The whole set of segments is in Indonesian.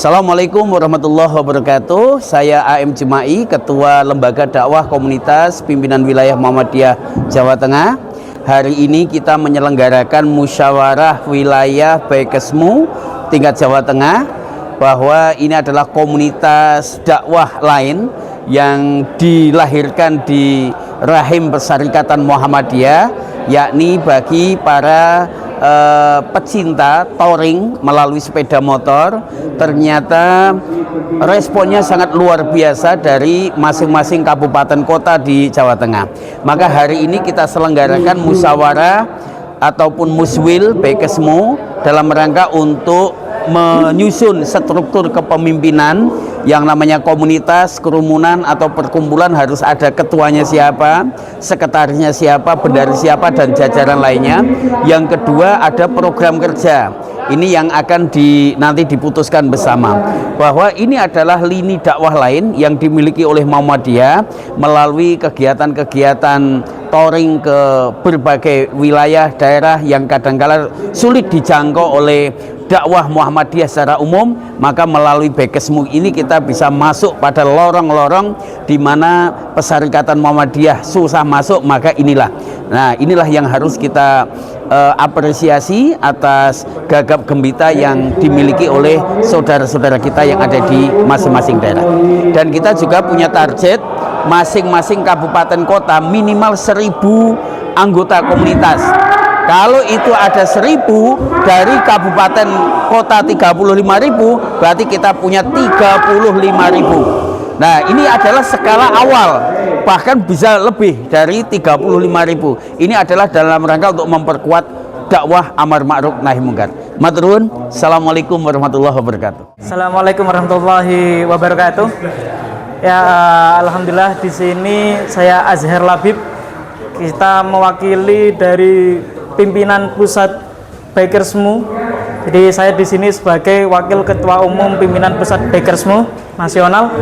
Assalamualaikum warahmatullahi wabarakatuh. Saya AM Jemai, Ketua Lembaga Dakwah Komunitas Pimpinan Wilayah Muhammadiyah Jawa Tengah. Hari ini kita menyelenggarakan musyawarah wilayah Baikesmu tingkat Jawa Tengah, bahwa ini adalah komunitas dakwah lain yang dilahirkan di rahim Persyarikatan Muhammadiyah, yakni bagi para pecinta touring melalui sepeda motor. Ternyata responnya sangat luar biasa dari masing-masing kabupaten kota di Jawa Tengah. Maka hari ini kita selenggarakan musyawarah ataupun muswil Baikesmu dalam rangka untuk menyusun struktur kepemimpinan. Yang namanya komunitas, kerumunan atau perkumpulan harus ada ketuanya siapa, sekretarisnya siapa, bendahara siapa, dan jajaran lainnya. Yang kedua, ada program kerja. Ini yang akan nanti diputuskan bersama, bahwa ini adalah lini dakwah lain yang dimiliki oleh Muhammadiyah melalui kegiatan-kegiatan touring ke berbagai wilayah daerah yang kadangkala sulit dijangkau oleh dakwah Muhammadiyah secara umum. Maka melalui Baikesmu ini kita bisa masuk pada lorong-lorong di mana Persyarikatan Muhammadiyah susah masuk. Maka inilah yang harus kita apresiasi atas gagap gembita yang dimiliki oleh saudara-saudara kita yang ada di masing-masing daerah. Dan kita juga punya target masing-masing kabupaten kota minimal 1.000 anggota komunitas. Kalau itu ada 1.000 dari kabupaten kota 35.000, berarti kita punya 35.000. Nah, ini adalah skala awal, bahkan bisa lebih dari 35.000. Ini adalah dalam rangka untuk memperkuat dakwah amar ma'ruf nahi munkar. Matur nuwun. Assalamualaikum warahmatullahi wabarakatuh. Assalamualaikum warahmatullahi wabarakatuh. Ya, alhamdulillah di sini saya Azhar Labib. Kita mewakili dari pimpinan pusat Baikesmu. Jadi saya di sini sebagai wakil ketua umum pimpinan pusat Baikesmu nasional.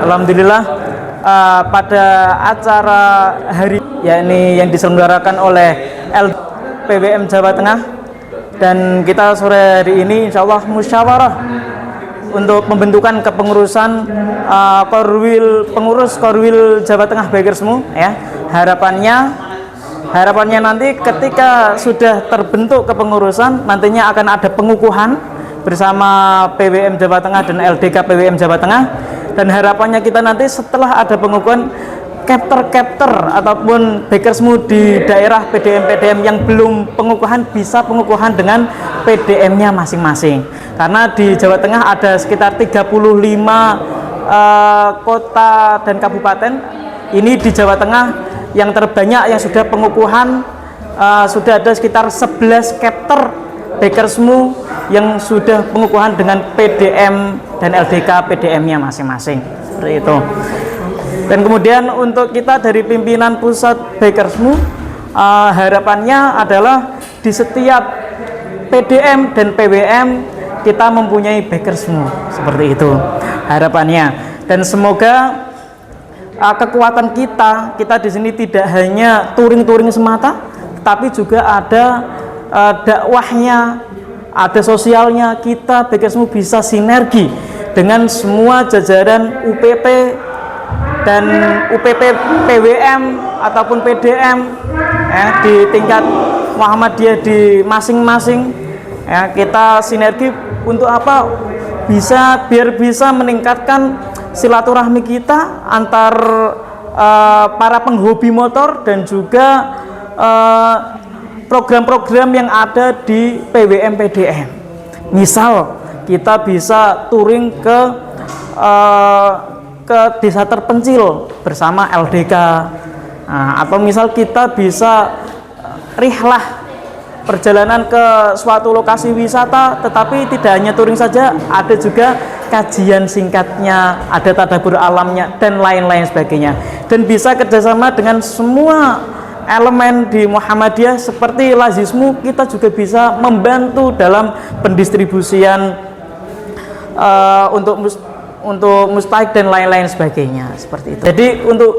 Alhamdulillah pada acara hari yakni yang diselenggarakan oleh PWM Jawa Tengah, dan kita sore hari ini insya Allah musyawarah untuk pembentukan kepengurusan pengurus Korwil Jawa Tengah Baikesmu, ya. Harapannya nanti ketika sudah terbentuk kepengurusan, nantinya akan ada pengukuhan bersama PWM Jawa Tengah dan LDK PWM Jawa Tengah. Dan harapannya kita nanti setelah ada pengukuhan, chapter ataupun Baikesmu di daerah PDM yang belum pengukuhan bisa pengukuhan dengan PDM-nya masing-masing. Karena di Jawa Tengah ada sekitar 35 kota dan kabupaten. Ini di Jawa Tengah yang terbanyak yang sudah pengukuhan, sudah ada sekitar 11 chapter Baikesmu yang sudah pengukuhan dengan PDM dan LDK PDM-nya masing-masing. Seperti itu. Dan kemudian untuk kita dari pimpinan pusat Baikesmu, harapannya adalah di setiap PDM dan PWM kita mempunyai Baikesmu. Seperti itu harapannya. Dan semoga kekuatan kita di sini tidak hanya touring semata, tapi juga ada dakwahnya, ada sosialnya. Kita Baikesmu bisa sinergi dengan semua jajaran UPP dan UPP PWM ataupun PDM, di tingkat Muhammadiyah di masing-masing. Kita sinergi untuk apa? Biar bisa meningkatkan silaturahmi kita antar para penghobi motor dan juga program-program yang ada di PWM PDM. Misal kita bisa touring ke desa terpencil bersama LDK, atau misal kita bisa rihlah perjalanan ke suatu lokasi wisata, tetapi tidak hanya touring saja, ada juga kajian singkatnya, ada tadabbur alamnya, dan lain-lain sebagainya. Dan bisa kerjasama dengan semua elemen di Muhammadiyah seperti Lazismu. Kita juga bisa membantu dalam pendistribusian untuk mustahik dan lain-lain sebagainya, seperti itu. Jadi untuk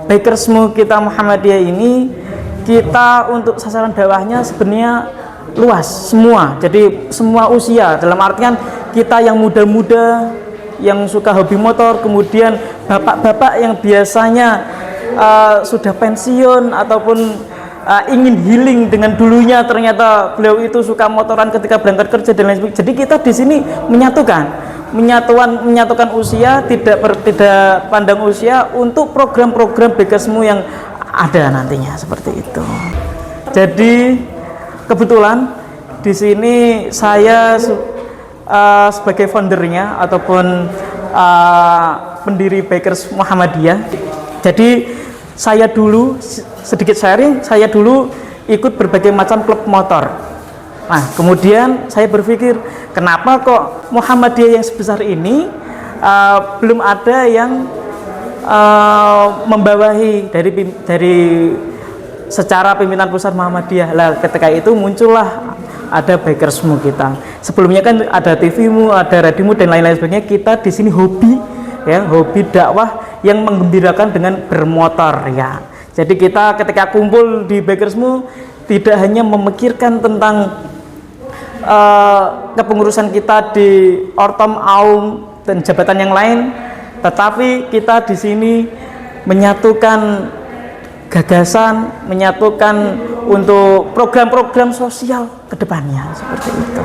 Baikesmu kita Muhammadiyah ini, kita untuk sasaran dakwahnya sebenarnya luas semua, jadi semua usia, dalam artian kita yang muda-muda, yang suka hobi motor, kemudian bapak-bapak yang biasanya sudah pensiun ataupun ingin healing dengan dulunya, ternyata beliau itu suka motoran ketika berangkat kerja dan lain sebagainya. Jadi kita di sini menyatukan usia, tidak pandang usia untuk program-program Bakersmu yang ada nantinya seperti itu. Jadi kebetulan di sini saya sebagai foundernya ataupun pendiri Bakers Muhammadiyah. Jadi saya dulu sedikit sharing, saya dulu ikut berbagai macam klub motor. Nah, kemudian saya berpikir, kenapa kok Muhammadiyah yang sebesar ini belum ada yang membawahi dari secara pimpinan pusat Muhammadiyah. Lah, ketika itu muncullah ada Bakersmu kita. Sebelumnya kan ada TV-mu, ada radiomu dan lain-lain sebagainya. Kita di sini hobi dakwah yang menggembirakan dengan bermotor ya. Jadi kita ketika kumpul di Bakersmu tidak hanya memikirkan tentang kepengurusan kita di Ortom, Aum dan jabatan yang lain, tetapi kita di sini menyatukan gagasan, menyatukan untuk program-program sosial ke depannya seperti itu.